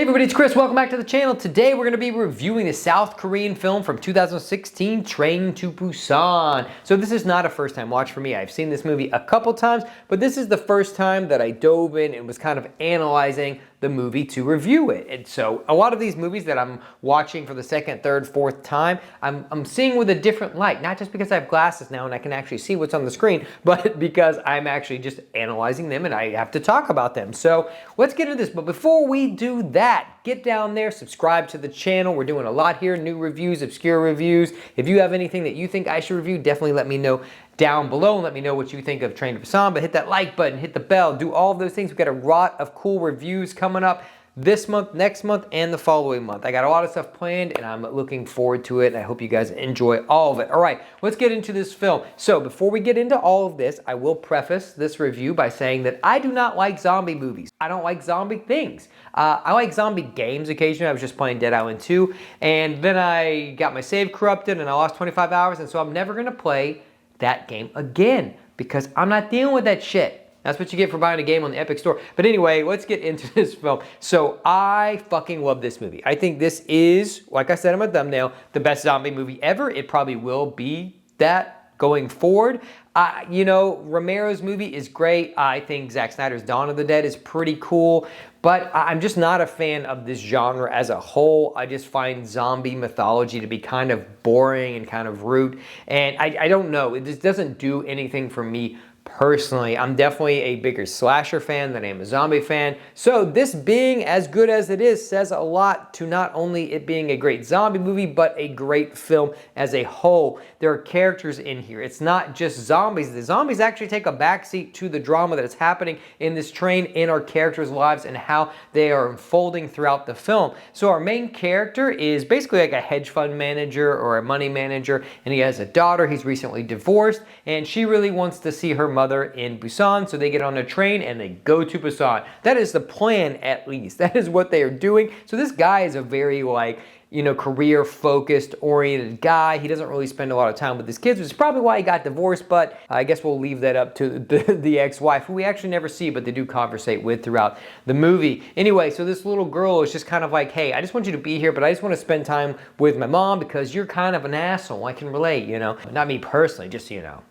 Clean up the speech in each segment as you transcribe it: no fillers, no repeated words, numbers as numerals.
Hey everybody, it's Chris. Welcome back to the channel. Today we're going to be reviewing the South Korean film from 2016, Train to Busan. So this is not a first time watch for me. I've seen this movie a couple times, but this is the first time that I dove in and was kind of analyzing the movie to review it. And so a lot of these movies that I'm watching for the second, third, fourth time, I'm seeing with a different light. Not just because I have glasses now and I can actually see what's on the screen, but because I'm actually just analyzing them and I have to talk about them. So let's get into this. But before we do that, get down there, subscribe to the channel. We're doing a lot here, new reviews, obscure reviews. If you have anything that you think I should review, definitely let me know down below and let me know what you think of Train to Busan. But hit that like button, hit the bell, do all of those things. We've got a lot of cool reviews coming up this month, next month, and the following month. I got a lot of stuff planned and I'm looking forward to it, and I hope you guys enjoy all of it. All right, let's get into this film. So before we get into all of this, I will preface this review by saying that I do not like zombie movies. I don't like zombie things. I like zombie games occasionally. I was just playing Dead Island 2, and then I got my save corrupted and I lost 25 hours, and so I'm never gonna play that game again because I'm not dealing with that shit. That's what you get for buying a game on the Epic Store. But anyway, let's get into this film. So I fucking love this movie. I think this is, like I said in my thumbnail, the best zombie movie ever. It probably will be that going forward. You know, Romero's movie is great. I think Zack Snyder's Dawn of the Dead is pretty cool. But I'm just not a fan of this genre as a whole. I just find zombie mythology to be kind of boring and kind of rote. And I don't know, it just doesn't do anything for me personally. I'm definitely a bigger slasher fan than I am a zombie fan. So this being as good as it is says a lot to not only it being a great zombie movie, but a great film as a whole. There are characters in here. It's not just zombies. The zombies actually take a backseat to the drama that is happening in this train, in our characters' lives, and how they are unfolding throughout the film. So our main character is basically like a hedge fund manager or a money manager, and he has a daughter. He's recently divorced, and she really wants to see her mother in Busan, so they get on a train and they go to Busan. That is the plan, at least. That is what they are doing. So this guy is a very, like, you know, career-focused, oriented guy. He doesn't really spend a lot of time with his kids, which is probably why he got divorced, but I guess we'll leave that up to the ex-wife, who we actually never see, but they do conversate with throughout the movie. Anyway, so this little girl is just kind of like, hey, I just want you to be here, but I just want to spend time with my mom because you're kind of an asshole. I can relate, you know. Not me personally, just, you know,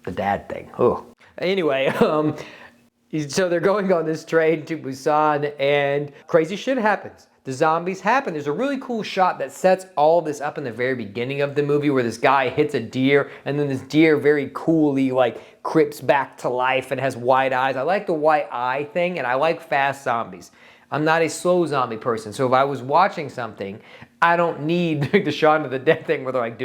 the dad thing. Ugh. Anyway, so they're going on this train to Busan and crazy shit happens. The zombies happen. There's a really cool shot that sets all this up in the very beginning of the movie where this guy hits a deer and then this deer very coolly like crips back to life and has white eyes. I like the white eye thing, and I like fast zombies. I'm not a slow zombie person, so if I was watching something, I don't need the Shaun of the Dead thing where they're like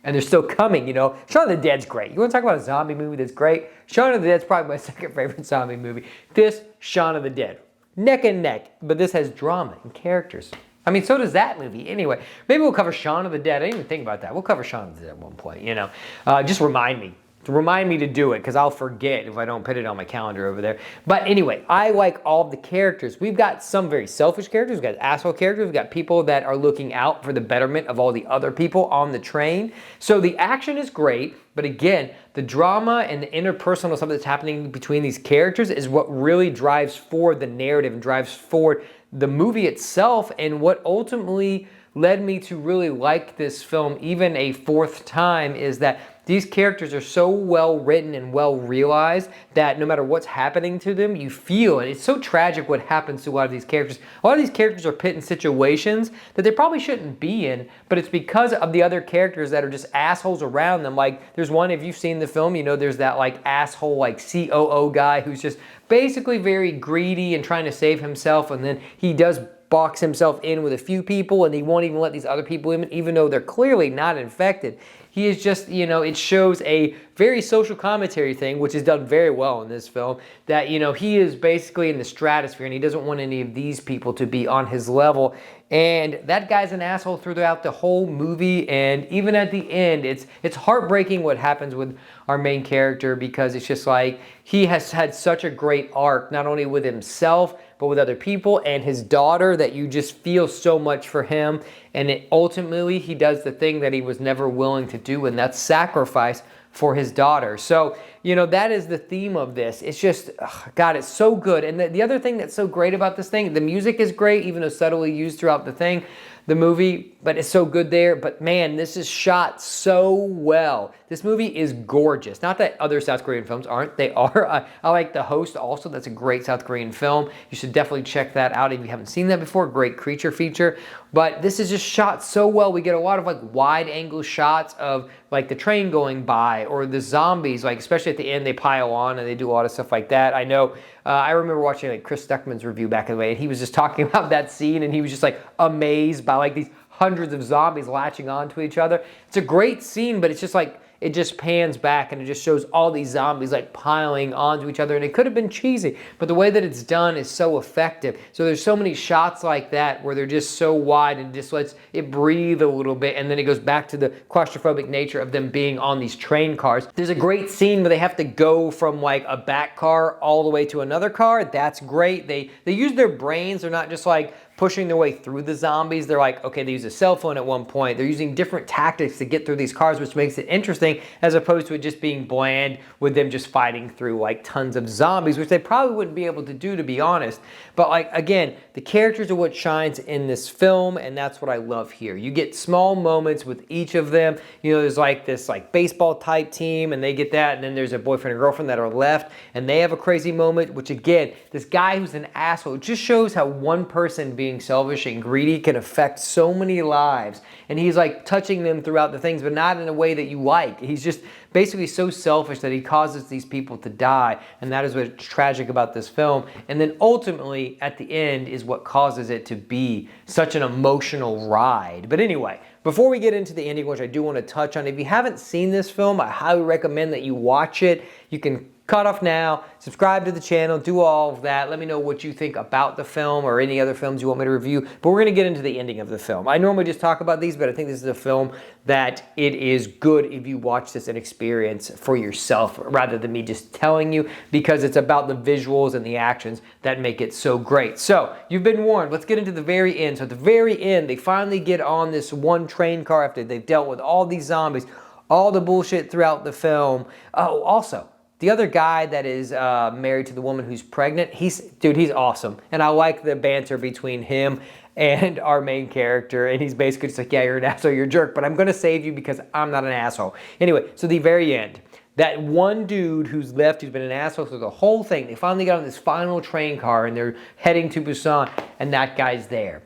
and they're still coming, you know. Shaun of the Dead's great. You want to talk about a zombie movie that's great? Shaun of the Dead's probably my second favorite zombie movie. This, Shaun of the Dead. Neck and neck, but this has drama and characters. I mean, so does that movie. Anyway, maybe we'll cover Shaun of the Dead. I didn't even think about that. We'll cover Shaun of the Dead at one point, you know. Just remind me. Remind me to do it, because I'll forget if I don't put it on my calendar over there. But anyway, I like all of the characters. We've got some very selfish characters. We've got asshole characters. We've got people that are looking out for the betterment of all the other people on the train. So the action is great. But again, the drama and the interpersonal stuff that's happening between these characters is what really drives forward the narrative and drives forward the movie itself, and what ultimately led me to really like this film even a fourth time is that these characters are so well written and well realized that no matter what's happening to them, you feel it. It's so tragic what happens to a lot of these characters. A lot of these characters are put in situations that they probably shouldn't be in, but it's because of the other characters that are just assholes around them. Like, there's one, if you've seen the film, you know, there's that like asshole like COO guy who's just basically very greedy and trying to save himself, and then he does box himself in with a few people and he won't even let these other people in, even though they're clearly not infected. He is just, you know, it shows a very social commentary thing, which is done very well in this film, that, you know, he is basically in the stratosphere and he doesn't want any of these people to be on his level. And that guy's an asshole throughout the whole movie, and even at the end, it's heartbreaking what happens with our main character, because it's just like he has had such a great arc, not only with himself, but with other people, and his daughter, that you just feel so much for him. And ultimately, he does the thing that he was never willing to do, and that's sacrifice for his daughter. So, you know, that is the theme of this. It's just, God, it's so good. And the other thing that's so great about this thing, the music is great, even though subtly used throughout the movie, but it's so good there. But man, this is shot so well. This movie is gorgeous. Not that other South Korean films aren't. They are. I like The Host also. That's a great South Korean film. You should definitely check that out if you haven't seen that before. Great creature feature. But this is just shot so well. We get a lot of like wide angle shots of like the train going by or the zombies, like especially at the end they pile on and they do a lot of stuff like that. I know, I remember watching like Chris Stuckman's review back in the day, and he was just talking about that scene, and he was just like amazed by like these hundreds of zombies latching onto each other. It's a great scene, but it's just like, it just pans back and it just shows all these zombies like piling onto each other, and it could have been cheesy, but the way that it's done is so effective. So there's so many shots like that where they're just so wide and just lets it breathe a little bit, and then it goes back to the claustrophobic nature of them being on these train cars. There's a great scene where they have to go from like a back car all the way to another car. That's great. They use their brains. They're not just like pushing their way through the zombies. They're like, okay, they use a cell phone at one point. They're using different tactics to get through these cars, which makes it interesting as opposed to it just being bland with them just fighting through like tons of zombies, which they probably wouldn't be able to do, to be honest. But like, again, the characters are what shines in this film, and that's what I love here. You get small moments with each of them. You know, there's like this like baseball type team, and they get that, and then there's a boyfriend and girlfriend that are left, and they have a crazy moment, which again, this guy who's an asshole, it just shows how one person being selfish and greedy can affect so many lives. And he's like touching them throughout the things, but not in a way that you like. He's just basically so selfish that he causes these people to die, and that is what's tragic about this film. And then ultimately at the end is what causes it to be such an emotional ride. But anyway, before we get into the ending, which I do want to touch on, if you haven't seen this film, I highly recommend that you watch it. You can cut off now, subscribe to the channel, do all of that. Let me know what you think about the film or any other films you want me to review. But we're going to get into the ending of the film. I normally just talk about these, but I think this is a film that it is good if you watch this and experience for yourself rather than me just telling you, because it's about the visuals and the actions that make it so great. So you've been warned. Let's get into the very end. So at the very end, they finally get on this one train car after they've dealt with all these zombies, all the bullshit throughout the film. Oh, also, the other guy that is married to the woman who's pregnant, he's awesome. And I like the banter between him and our main character. And he's basically just like, yeah, you're an asshole, you're a jerk, but I'm going to save you because I'm not an asshole. Anyway, so the very end, that one dude who's left, who's been an asshole through the whole thing, they finally got on this final train car and they're heading to Busan, and that guy's there.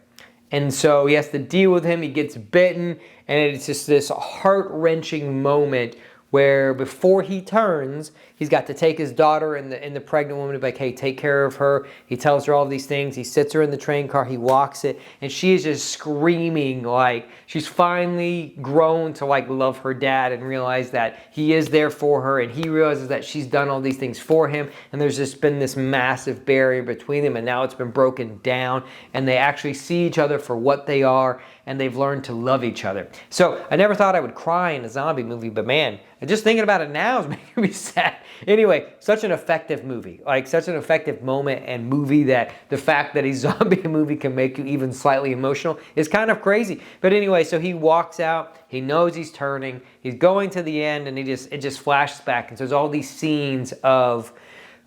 And so he has to deal with him. He gets bitten, and it's just this heart-wrenching moment where before he turns, he's got to take his daughter and the pregnant woman to be like, hey, take care of her. He tells her all these things. He sits her in the train car. He walks it, and she is just screaming like she's finally grown to like love her dad and realize that he is there for her, and he realizes that she's done all these things for him, and there's just been this massive barrier between them, and now it's been broken down, and they actually see each other for what they are, and they've learned to love each other. So I never thought I would cry in a zombie movie, but man, just thinking about it now is making me sad. Anyway, such an effective movie, like such an effective moment and movie that the fact that a zombie movie can make you even slightly emotional is kind of crazy. But anyway, so he walks out, he knows he's turning, he's going to the end, and it just flashes back. And so there's all these scenes of,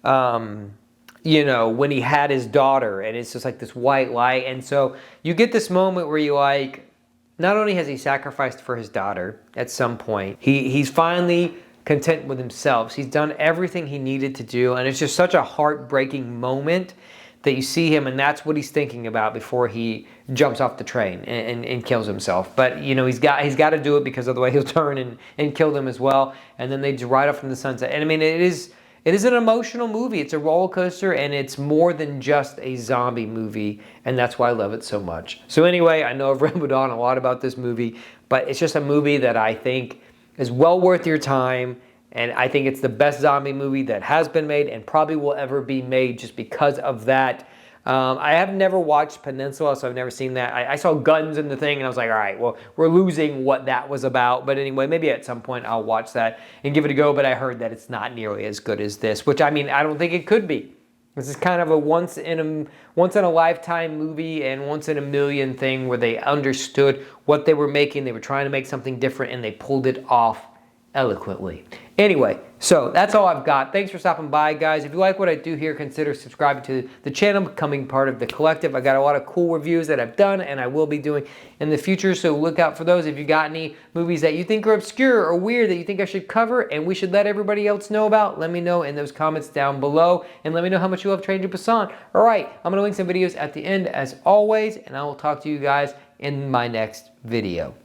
you know, when he had his daughter, and it's just like this white light. And so you get this moment where you like, not only has he sacrificed for his daughter at some point, he's finally content with himself. He's done everything he needed to do, and it's just such a heartbreaking moment that you see him, and that's what he's thinking about before he jumps off the train and kills himself. But you know, he's got to do it because otherwise he'll turn and kill them as well. And then they just ride off in the sunset. And I mean, it is an emotional movie. It's a roller coaster, and it's more than just a zombie movie, and that's why I love it so much. So anyway, I know I've rambled on a lot about this movie, but it's just a movie that I think is well worth your time, and I think it's the best zombie movie that has been made and probably will ever be made just because of that. I have never watched Peninsula, so I've never seen that. I saw guns in the thing, and I was like, all right, well, we're losing what that was about. But anyway, maybe at some point I'll watch that and give it a go, but I heard that it's not nearly as good as this, which, I mean, I don't think it could be. This is kind of a once in a lifetime movie and once in a million thing where they understood what they were making. They were trying to make something different and they pulled it off eloquently. Anyway, so that's all I've got. Thanks for stopping by, guys. If you like what I do here, consider subscribing to the channel, becoming part of the collective. I got a lot of cool reviews that I've done and I will be doing in the future, so look out for those. If you got any movies that you think are obscure or weird that you think I should cover and we should let everybody else know about, let me know in those comments down below, and let me know how much you love Train to Busan. All right, I'm going to link some videos at the end as always, and I will talk to you guys in my next video.